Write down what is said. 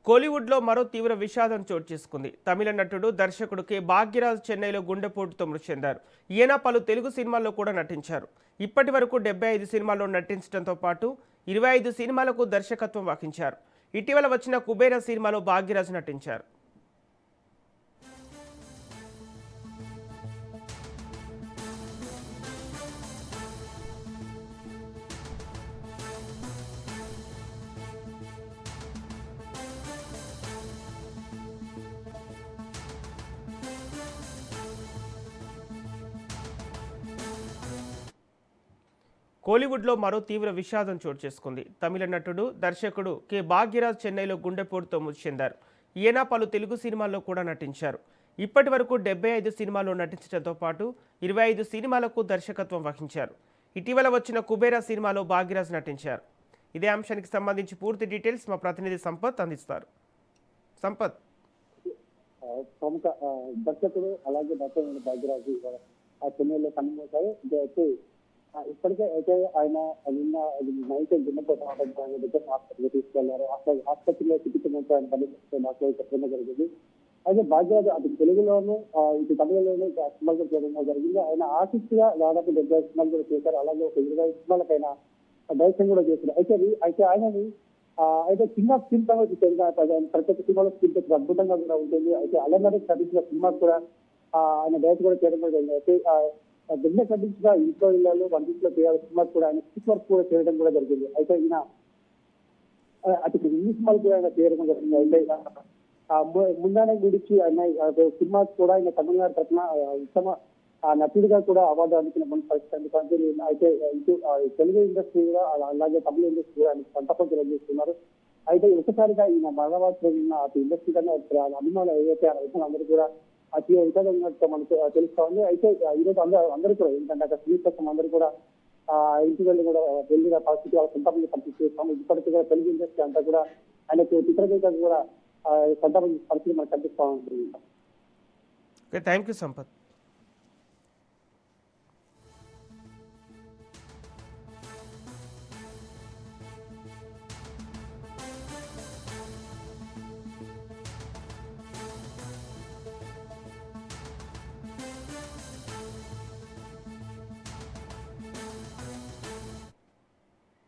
కోలీవుడ్లో మరో తీవ్ర విషాదం చోటు చేసుకుంది. తమిళ నటుడు, దర్శకుడు భాగ్యరాజ్ చెన్నైలో గుండెపోటుతో మృతి చెందారు. ఈయన పలు తెలుగు సినిమాల్లో కూడా నటించారు. ఇప్పటి వరకు 75 సినిమాల్లో నటించడంతో పాటు 25 సినిమాలకు దర్శకత్వం వహించారు. ఇటీవల వచ్చిన కుబేర సినిమాలో భాగ్యరాజ్ నటించారు. కోలీవుడ్లో మరో తీవ్ర విషాదం చోటు చేసుకుంది. తమిళ నటుడు, దర్శకుడు భాగ్యరాజ్ చెన్నైలో గుండెపోటుతో మృతి చెందారు. ఈయన పలు తెలుగు సినిమాల్లో కూడా నటించారు. ఇప్పటి వరకు 75 సినిమాల్లో నటించడంతో పాటు 25 సినిమాలకు దర్శకత్వం వహించారు. ఇటీవల వచ్చిన కుబేర సినిమాలో భాగ్యరాజ్ నటించారు. ఇదే అంశానికి సంబంధించి పూర్తి డీటెయిల్స్ మా ప్రతినిధి సంపత్ అందిస్తారు. సంపత్. ప్రముఖ దర్శకుడు అలాగే దర్శకుడు భాగ్యరాజు చెన్నైలో కన్నుమూశారు. అయితే ఇప్పటికే అయితే ఆయన నిన్న నైట్ గుండెపోటు ఆయన దగ్గర హాస్పిటల్కి తీసుకెళ్లారు. ఆసుపత్రిలో చికిత్స పొందుతూ ఆయన డాక్టర్ చెప్పడం జరిగింది. అయితే భాగ్యరాజు అటు తెలుగులోను ఇటు తమిళలోను సినిమాలు చేయడం జరిగింది. ఆయన ఆర్టిస్ట్ గా దాదాపు 70 సినిమాలు కూడా చేశారు. అలాగే ఒక 20 సినిమాలకైన డైరెక్షన్ కూడా చేశారు. అయితే ఆయనని అయితే చిన్న స్క్రీన్ పై ప్రతి ఒక్క సినిమాలో స్క్రీన్ అద్భుతంగా కూడా ఉంటుంది. అయితే అలమరి నటించిన సినిమా కూడా ఆయన డైరెక్ట్ కూడా చేయడం కూడా జరిగింది. అయితే బిజినెస్ నటించిన ఇంట్లో ఇళ్ళు వంటింట్లో చేయాల్సిన సినిమా కూడా ఆయన స్టిక్ వర్క్ కూడా చేయడం కూడా జరిగింది. అయితే ఈయన అటు హిందీ సినిమాలు కూడా ఆయన చేయడం జరిగింది. అయితే ముందానే గురించి ఆయన సినిమా కూడా ఆయన తమిళనాడు తరఫున ఉత్తమ నటుడిగా కూడా అవార్డు అందుకున్న పరిస్థితి. అయితే ఇటు తెలుగు ఇండస్ట్రీ కూడా అలాగే తమిళ ఇండస్ట్రీ కూడా ఆయన సంతపం తెలియజేస్తున్నారు. అయితే ఒకసారిగా ఈయన మరణవార్తలు అటు ఇండస్ట్రీ కన్నా అభిమానులు ఏదైతే అందరూ కూడా అతి విధంగా మనకు తెలుస్తా ఉంది. అయితే ఈరోజు అందరూ కూడా ఏంటంటే అక్కడ స్త్రీ కోసం అందరూ కూడా ఇంటి వెళ్ళి కూడా వెళ్ళిన పరిస్థితి వాళ్ళ సంతాపం కనిపిస్తాము. ఇప్పటికీ కూడా తెలుగు ఇండస్ట్రీ అంతా కూడా ఆయనకు చిత్రగీతం కూడా సంతాపం పరిస్థితి మనకు కనిపిస్తా ఉంటుంది. Thank you Sampath.